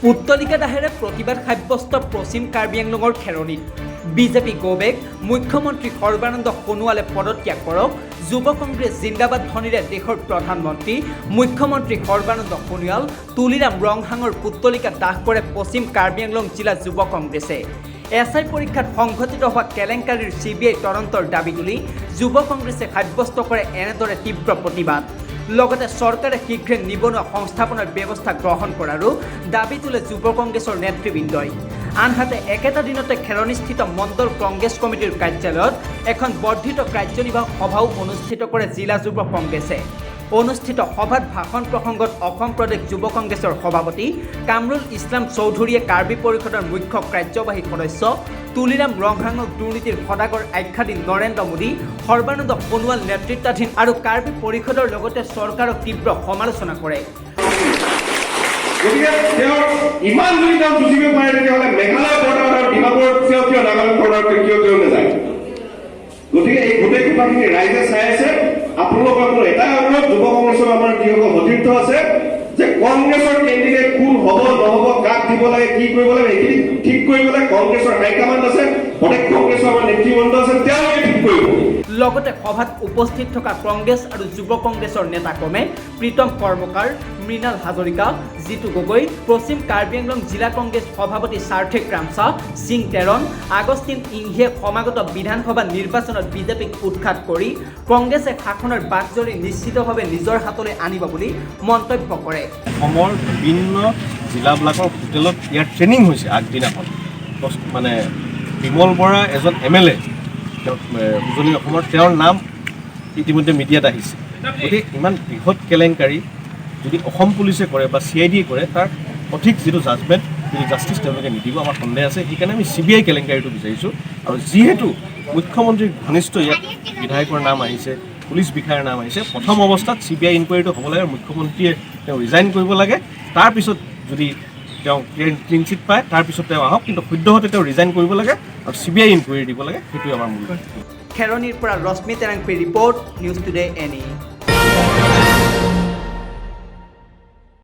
পুত্তলিকা দাহেৰে প্ৰতিবাদ সাব্যস্ত পশ্চিম কাৰ্বি আংলঙৰ খেৰণীত বিজেপি গো বেক, মুখ্যমন্ত্ৰী সৰ্বানন্দ সোণোৱালে পদত্যাগ কৰক, যুৱ কংগ্ৰেছ জিন্দাবাদ ধ্বনিৰে দেশৰ প্ৰধানমন্ত্ৰী মুখ্যমন্ত্ৰী সৰ্বানন্দ সোণোৱাল, তুলিৰাম ৰংহাঙৰ পুত্তলিকা দাহ কৰে পশ্চিম কাৰ্বি আংলং জিলা যুৱ কংগ্ৰেছে। এছআই পৰীক্ষাত সংঘটিত হোৱা কেলেংকাৰীৰ CBI তদন্তৰ দাবী তুলি যুৱ কংগ্ৰেছে সাব্যস্ত কৰে এনেদৰে তীব্ৰ প্ৰতিবাদ। লগতে চৰকাৰে শীঘ্ৰে নিবনুৱা সংস্থাপনৰ ব্যৱস্থা গ্ৰহণ কৰাৰো দাবী তোলে যুৱ কংগ্ৰেছৰ নেতৃবৃন্দই। আনহাতে একেটা দিনতে খেৰণীস্থিত মণ্ডল কংগ্ৰেছ কমিটিৰ কাৰ্যালয়ত এখন বৰ্ধিত কাৰ্যনিৰ্বাহক সভাও অনুষ্ঠিত কৰে জিলা যুৱ কংগ্ৰেছে। অনুষ্ঠিত সভাত ভাষণ প্ৰসংগত অসম প্ৰদেশ যুৱ কংগ্ৰেছৰ সভাপতি কামৰুল ইছলাম চৌধুৰীয়ে কাৰ্বি পৰিষদৰ মুখ্য কাৰ্যবাহী সদস্য তুলিৰাম ৰংহাঙক দুৰ্নীতিৰ সদাগৰ আখ্যা দি নৰেন্দ্ৰ মোদী, সৰ্বানন্দ সোণোৱাল নেতৃত্বাধীন আৰু কাৰ্বি পৰিষদৰ লগতে চৰকাৰক তীব্ৰ সমালোচনা কৰে। গতিকে তেওঁ ইমান যদি তেওঁ বুজিব পাৰে তেতিয়াহ'লে মেঘালয় বৰ্ডাৰ আৰু ডিমাপুৰ কিয় নাগালেণ্ড বৰ্ডাৰ কিয় নাযায়? গতিকে এই গোটেই কথাখিনি ৰাইজে চাই আছে। আপোনালোকৰ এটাই অনুৰোধ, যুৱ কংগ্ৰেছৰ আমাৰ যিসকল সতীৰ্থ আছে যে কংগ্ৰেছৰ কেণ্ডিডেট কোন হ'ব নহ'ব, কাক দিব লাগে, কি কৰিব লাগে, এইখিনি ঠিক কৰিবলৈ কংগ্ৰেছৰ হাইকমাণ্ড আছে, প্ৰত্যেক কংগ্ৰেছৰ আমাৰ নেতৃবৃন্দ আছে, তেওঁলোকে ঠিক কৰিব। লগতে সভাত উপস্থিত থকা কংগ্ৰেছ আৰু যুৱ কংগ্ৰেছৰ নেতাক্ৰমে প্ৰীতম কৰ্মকাৰ, মৃণাল হাজৰিকা, জিতু গগৈ, পশ্চিম কাৰ্বি আংলং জিলা কংগ্ৰেছ সভাপতি সাৰ্থিক ৰামছা, সিং তেৰণ, আগষ্টিন ইংঘে সমাগত বিধানসভা নিৰ্বাচনত বিজেপিক উৎখাত কৰি কংগ্ৰেছে শাসনৰ বাকজৰী নিশ্চিতভাৱে নিজৰ হাতলৈ আনিব বুলি মন্তব্য কৰে। অসমৰ বিভিন্ন জিলাবিলাকৰ হোটেলত ইয়াৰ ট্ৰেইনিং হৈছে আগদিনাখন। মানে বিমল বৰা এজন MLA, উজনি অসমৰ, তেওঁৰ নাম ইতিমধ্যে মিডিয়াত আহিছে। গতিকে ইমান বৃহৎ কেলেংকাৰী যদি অসম পুলিচে কৰে বা CID কৰে, তাৰ সঠিক যিটো জাজমেণ্ট, যিটো জাষ্টিছ তেওঁলোকে নিদিব, আমাৰ সন্দেহ আছে। সেইকাৰণে আমি CBI কেলেংকাৰীটো বিচাৰিছোঁ। আৰু যিহেতু মুখ্যমন্ত্ৰীৰ ঘনিষ্ঠ ইয়াত বিধায়কৰ নাম আহিছে, পুলিচ বিষয়াৰ নাম আহিছে, প্ৰথম অৱস্থাত CBI ইনকুৱাৰীটো হ'ব লাগে, মুখ্যমন্ত্ৰীয়ে তেওঁ ৰিজাইন কৰিব লাগে। তাৰপিছত যদি তেওঁ ক্লিন চিট পায় তাৰপিছত তেওঁ আহক, কিন্তু সদ্যহতে তেওঁ ৰিজাইন কৰিব লাগে আৰু CBI ইনকুৱাৰী দিব লাগে। সেইটোৱে আমাৰ মূল। খেৰণীৰ পৰা ৰশ্মি তেৰাংপীৰ ৰিপৰ্ট, নিউজ টুডে NE।